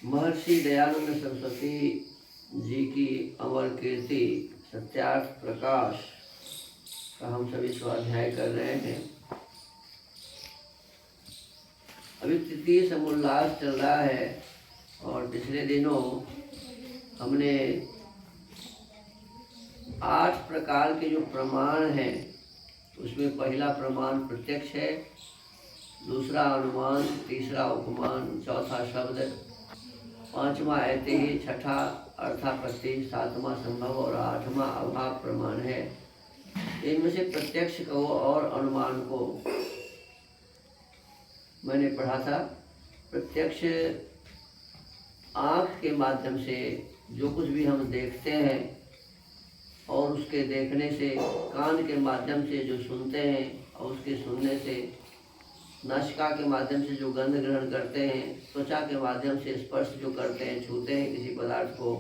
महर्षि दयानंद सरस्वती जी की अमर कीर्ति सत्यार्थ प्रकाश का हम सभी स्वाध्याय कर रहे हैं। अभी तृतीय समोल्लास चल रहा है और पिछले दिनों हमने 8 प्रकार के जो प्रमाण हैं उसमें पहला प्रमाण प्रत्यक्ष है, दूसरा अनुमान, तीसरा उपमान, चौथा शब्द, पांचवा ऐतिह्य, छठा अर्थापत्ति, सातवां संभव और आठवां अभाव प्रमाण है। इनमें से प्रत्यक्ष को और अनुमान को मैंने पढ़ा था। प्रत्यक्ष आँख के माध्यम से जो कुछ भी हम देखते हैं और उसके देखने से, कान के माध्यम से जो सुनते हैं और उसके सुनने से, नासिका के माध्यम से जो गंध ग्रहण करते हैं, त्वचा के माध्यम से स्पर्श जो करते हैं, छूते हैं किसी पदार्थ को,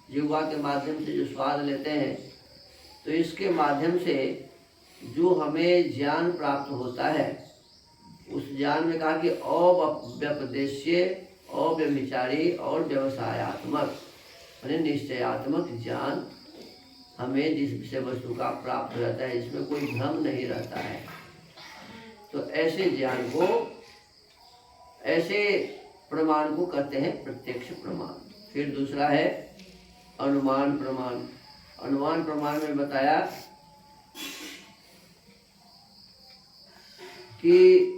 जिह्वा के माध्यम से जो स्वाद लेते हैं, तो इसके माध्यम से जो हमें ज्ञान प्राप्त होता है उस ज्ञान में कहा कि अव्यपदेश्य, अव्यभिचारी और व्यवसायात्मक यानी निश्चयात्मक ज्ञान हमें जिस विषय वस्तु का प्राप्त रहता है, इसमें कोई भ्रम नहीं रहता है। तो ऐसे ज्ञान को, ऐसे प्रमाण को कहते हैं प्रत्यक्ष प्रमाण। फिर दूसरा है अनुमान प्रमाण। अनुमान प्रमाण में बताया कि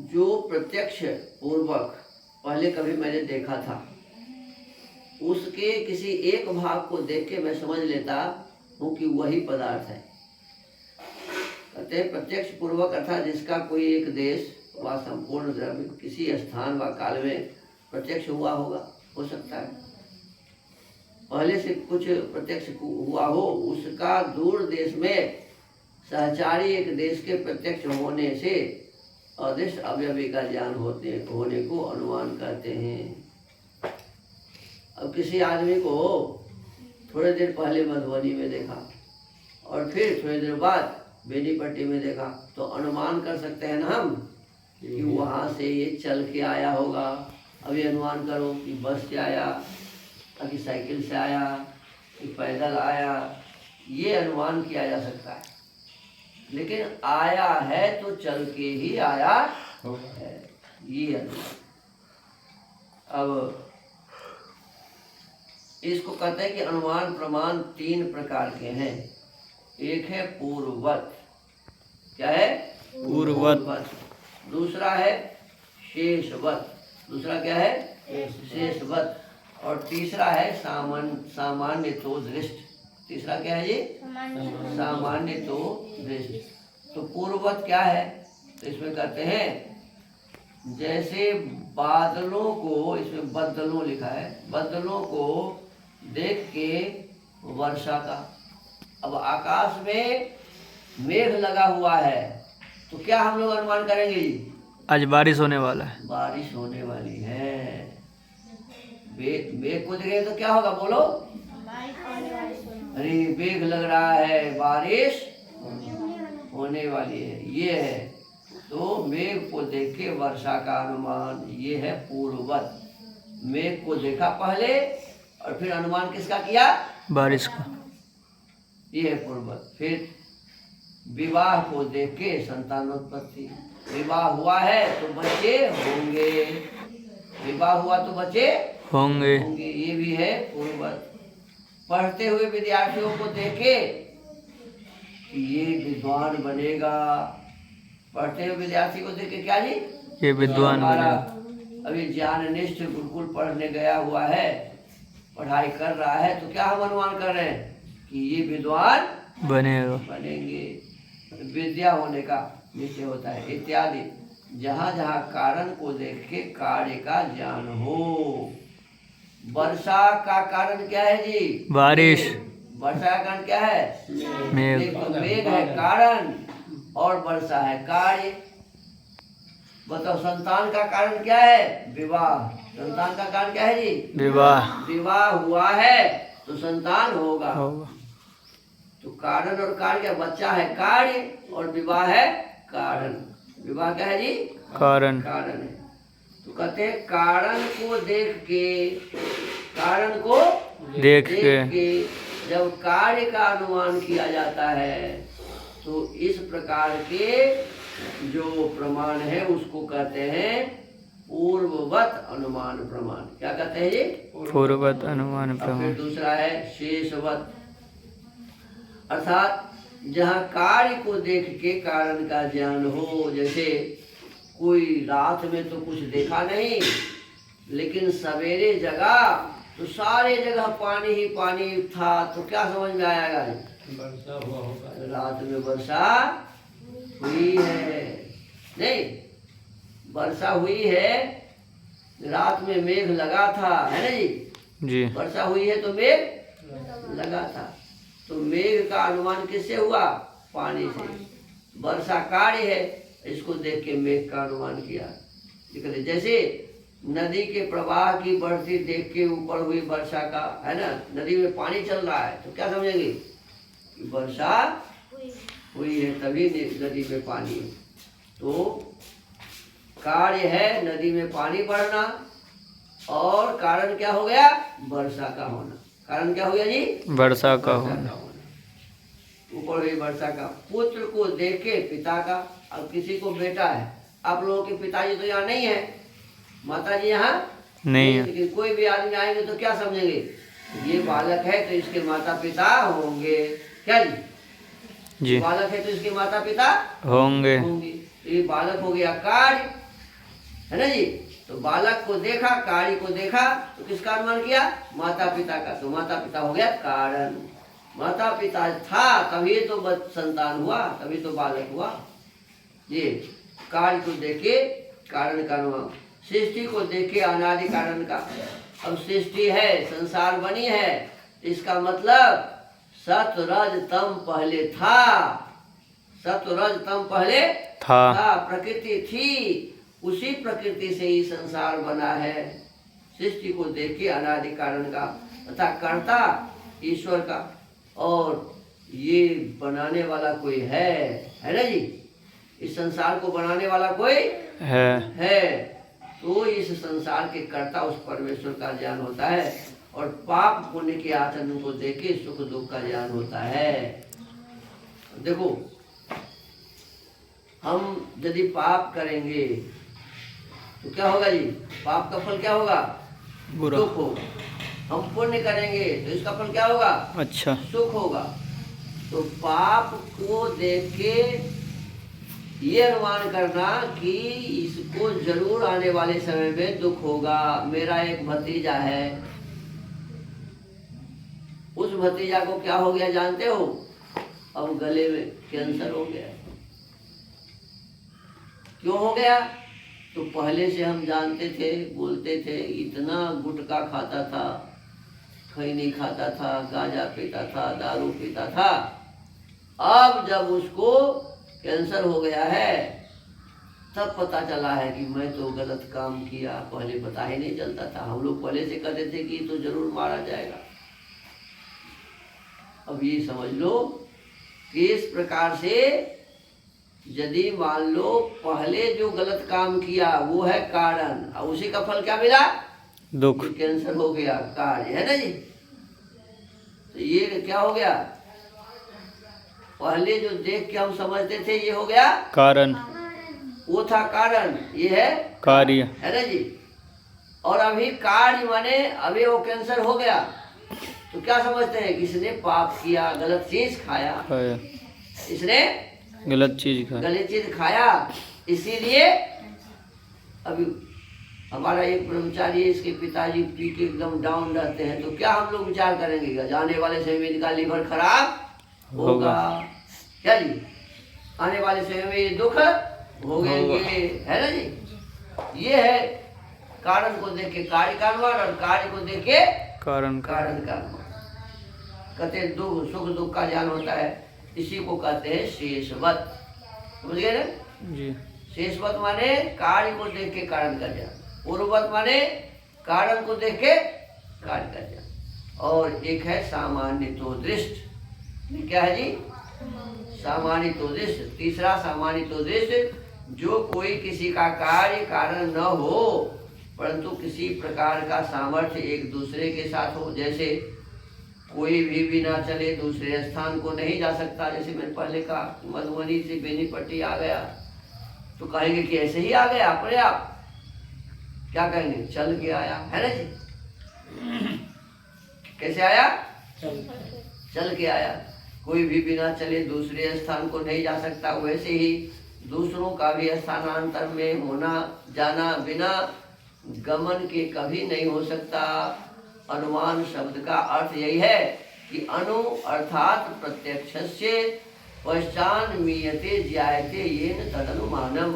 जो प्रत्यक्ष पूर्वक पहले कभी मैंने देखा था उसके किसी एक भाग को देख के मैं समझ लेता हूँ कि वही पदार्थ है। कहते हैं प्रत्यक्ष पूर्वक अर्थात जिसका कोई एक देश व संपूर्ण द्रव्य किसी स्थान व काल में प्रत्यक्ष हुआ होगा, हो सकता है पहले से कुछ प्रत्यक्ष हुआ हो, उसका दूर देश में सहचारी एक देश के प्रत्यक्ष होने से अदृश्य अवयवी का ज्ञान होने को अनुमान कहते हैं। अब किसी आदमी को थोड़े देर पहले मधुबनी में देखा और फिर थोड़ी देर बाद बेनीपट्टी में देखा, तो अनुमान कर सकते हैं ना हम कि वहाँ से ये चल के आया होगा। अभी अनुमान करो कि बस से आया कि साइकिल से आया कि पैदल आया, ये अनुमान किया जा सकता है। लेकिन आया है तो चल के ही आया है, ये अनुमान। अब इसको कहते हैं कि अनुमान प्रमाण 3 प्रकार के हैं। एक है पूर्ववत। क्या है? पूर्ववत। दूसरा है शेषवत। दूसरा क्या है? शेषवत। और तीसरा है सामान्य तो दृष्ट। तीसरा क्या है ये? सामान्य तो दृष्ट। तो पूर्ववत क्या है? तो इसमें कहते हैं जैसे बादलों को, इसमें बदलों लिखा है, बदलों को देख के वर्षा का। अब आकाश में मेघ लगा हुआ है तो क्या हम लोग अनुमान करेंगे? आज बारिश होने वाला है, बारिश होने वाली है। मेघ को देखेंगे तो क्या होगा? बोलो। अरे मेघ लग रहा है, बारिश होने वाली है, ये है। तो मेघ को देख के वर्षा का अनुमान, ये है पूर्ववत। मेघ को देखा पहले और फिर अनुमान किसका किया? बारिश का। ये है पूर्ववत। फिर विवाह को देख के संतानोत्पत्ति। विवाह हुआ है तो बच्चे होंगे, विवाह हुआ तो बच्चे होंगे, ये भी है पूर्ववत। पढ़ते हुए विद्यार्थियों को देखे कि ये विद्वान बनेगा। पढ़ते हुए विद्यार्थी को देख के क्या जी? ये विद्वान बनेगा। अभी ज्ञाननिष्ठ गुरुकुल पढ़ने गया हुआ है, पढ़ाई कर रहा है, तो क्या हम अनुमान कर रहे हैं कि ये विद्वान बनेंगे। विद्या होने का निश्चय होता है इत्यादि। जहाँ जहाँ कारण को देख के कार्य का ज्ञान हो। वर्षा का कारण क्या है जी? बारिश। वर्षा का कारण क्या है? मेघ। तो मेघ है कारण और वर्षा है कार्य। बताओ संतान का कारण क्या है? विवाह। संतान का कारण क्या है जी? विवाह। विवाह हुआ है तो संतान होगा। तो कारण और कार्य क्या? बच्चा है कार्य और विवाह है कारण। विवाह क्या है जी? कारण। कारण है। तो कहते हैं कारण को देख के, कारण को देख के जब कार्य का अनुमान किया जाता है तो इस प्रकार के जो प्रमाण है उसको कहते हैं पूर्ववत अनुमान प्रमाण। क्या कहते हैं ये? पूर्ववत अनुमान और फिर प्रमाण। दूसरा है शेषवत, अर्थात जहाँ कार्य को देख के कारण का ज्ञान हो। जैसे कोई रात में तो कुछ देखा नहीं, लेकिन सवेरे जगा तो सारे जगह पानी ही पानी था, तो क्या समझ में आएगा? वर्षा हुआ होगा। रात में वर्षा हुई है, नहीं वर्षा हुई है, रात में मेघ लगा था, है ना जी? जी। वर्षा हुई है तो मेघ लगा था, तो मेघ का अनुमान किससे हुआ? पानी से। वर्षा कार्य है, इसको देख के मेघ का अनुमान किया। जैसे नदी के प्रवाह की बढ़ती देख के ऊपर हुई वर्षा का, है ना? नदी में पानी चल रहा है तो क्या समझेंगे? वर्षा हुई है तभी नदी में पानी है। तो कार्य है नदी में पानी बढ़ना, और कारण क्या हो गया? वर्षा का होना। कारण क्या हो गया जी? वर्षा का वर्षा होना। ऊपर हुई वर्षा का। पुत्र को देख के पिता का। अब किसी को बेटा है, आप लोगों के पिताजी तो यहाँ नहीं है, माता जी यहाँ नहीं है। लेकिन कोई भी आदमी आएंगे तो क्या समझेंगे? ये बालक है तो इसके माता पिता होंगे। क्या जी? जी। बालक है तो इसके माता पिता होंगे। होंगे। तो ये बालक हो गया कार्य, है ना जी? तो बालक को देखा, कार्य को देखा, तो किसका अनुमान किया? माता पिता का। तो माता पिता हो गया कारण। माता पिता था तभी तो संतान हुआ, तभी तो बालक हुआ। ये कार्य को देखे कारण का अनुमान, सृष्टि को देखे अनादि कारण का। अब सृष्टि है, संसार बनी है, इसका मतलब सत रज तम पहले था। सत रज तम पहले था। प्रकृति थी, उसी प्रकृति से ही संसार बना है। सृष्टि को देख के अनादि कारण का, तथा कर्ता ईश्वर का, और ये बनाने वाला कोई है ना जी? इस संसार को बनाने वाला कोई है। तो इस संसार के कर्ता उस परमेश्वर का ज्ञान होता है, और पाप पुण्य के आचरण को देख के सुख दुख का ज्ञान होता है। देखो, हम यदि पाप करेंगे तो क्या होगा जी? पाप का फल क्या होगा? बुरा। दुख होगा। हम पुण्य करेंगे तो इसका फल क्या होगा? अच्छा। सुख होगा। तो पाप को देख के ये अनुमान करना कि इसको जरूर आने वाले समय में दुख होगा। मेरा एक भतीजा है, उस भतीजा को क्या हो गया जानते हो? अब गले में कैंसर हो गया। क्यों हो गया? तो पहले से हम जानते थे, बोलते थे, इतना गुटखा खाता था, खैनी खाता था, गांजा पीता था, दारू पीता था। अब जब उसको कैंसर हो गया है तब पता चला है कि मैं तो गलत काम किया। पहले पता ही नहीं चलता था। हम लोग पहले से कहते थे कि तो जरूर मारा जाएगा। अब ये समझ लो कि इस प्रकार से यदि मान लो पहले जो गलत काम किया वो है कारण, और उसी का फल क्या मिला? दुख। कैंसर हो गया, कार्य, है ना जी? तो ये क्या हो गया? पहले जो देख के हम समझते थे ये हो गया कारण। वो था कारण, ये है कार्य, है ना जी? और अभी कार्य माने अभी वो कैंसर हो गया तो क्या समझते हैं? किसने पाप किया, गलत चीज खाया, खाया। इसने गलत चीज खाया। गलत चीज खाया, इसीलिए अभी हमारा एक ब्रह्मचारी है, इसके पिताजी पी के एकदम डाउन रहते हैं, तो क्या हम लोग विचार करेंगे? जाने वाले समय में इनका लीवर खराब होगा। क्या जी? आने वाले समय में ये दुख भोगेंगे, है ना जी? ये है कारण को देख के कार्य का अनुमान, और कार्य को देख के कारण का अनुमान। कहते हैं दुख सुख दुख का ज्ञान होता है, इसी को कहते हैं शेषवत। समझ गए ना जी। शेषवत माने कार्य को देख के कारण का ज्ञान, पूर्ववत माने कारण को देख के कार्य का ज्ञान, और एक है सामान्य तो दृष्ट। क्या है जी? सामान्य तो दृष्ट। तीसरा सामान्य तो दृष्ट, जो कोई किसी का कार्य कारण न हो परंतु किसी प्रकार का सामर्थ्य एक दूसरे के साथ हो। जैसे कोई भी बिना चले दूसरे स्थान को नहीं जा सकता। जैसे मैंने पहले कहा, मधुबनी से बेनीपट्टी आ गया तो कहेंगे कि ऐसे ही आ गया अपने आप, क्या कहेंगे? चल के आया, है ना जी? कैसे आया? चल के आया। कोई भी बिना चले दूसरे स्थान को नहीं जा सकता। वैसे ही दूसरों का भी स्थानांतर में होना जाना बिना गमन के कभी नहीं हो सकता। अनुमान शब्द का अर्थ यही है कि अनु अर्थात प्रत्यक्षस्य पश्चान्मीयते ज्यायते येन तदनुमानम,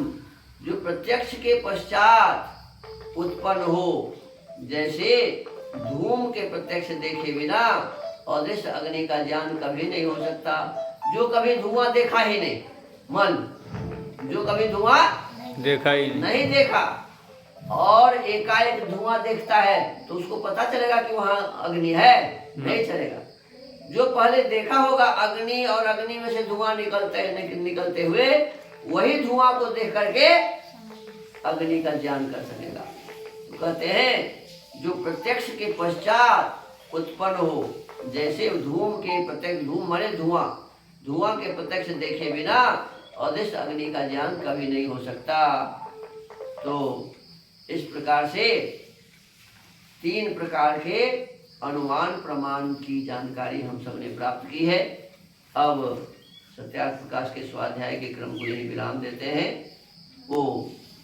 जो प्रत्यक्ष के पश्चात उत्पन्न हो। जैसे धूम के प्रत्यक्ष देखे बिना अदृश्य अग्नि का ज्ञान कभी नहीं हो सकता। जो कभी धुआं देखा ही नहीं, मन जो कभी धुआं देखा ही नहीं देखा और एकाएक धुआं देखता है तो उसको पता चलेगा कि वहां अग्नि है? नहीं चलेगा। जो पहले देखा होगा अग्नि और अग्नि में से धुआं निकलते हुए, वही धुआं को देख करके अग्नि का ज्ञान कर सकेगा। तो कहते हैं जो प्रत्यक्ष के पश्चात उत्पन्न हो, जैसे धूम के प्रत्यक्ष, धूम माने धुआं, धुआं के प्रत्यक्ष देखे बिना अदृश्य अग्नि का ज्ञान कभी नहीं हो सकता। तो इस प्रकार से 3 प्रकार के अनुमान प्रमाण की जानकारी हम सबने प्राप्त की है। अब सत्यार्थ प्रकाश के स्वाध्याय के क्रम को यही विराम देते हैं। ओ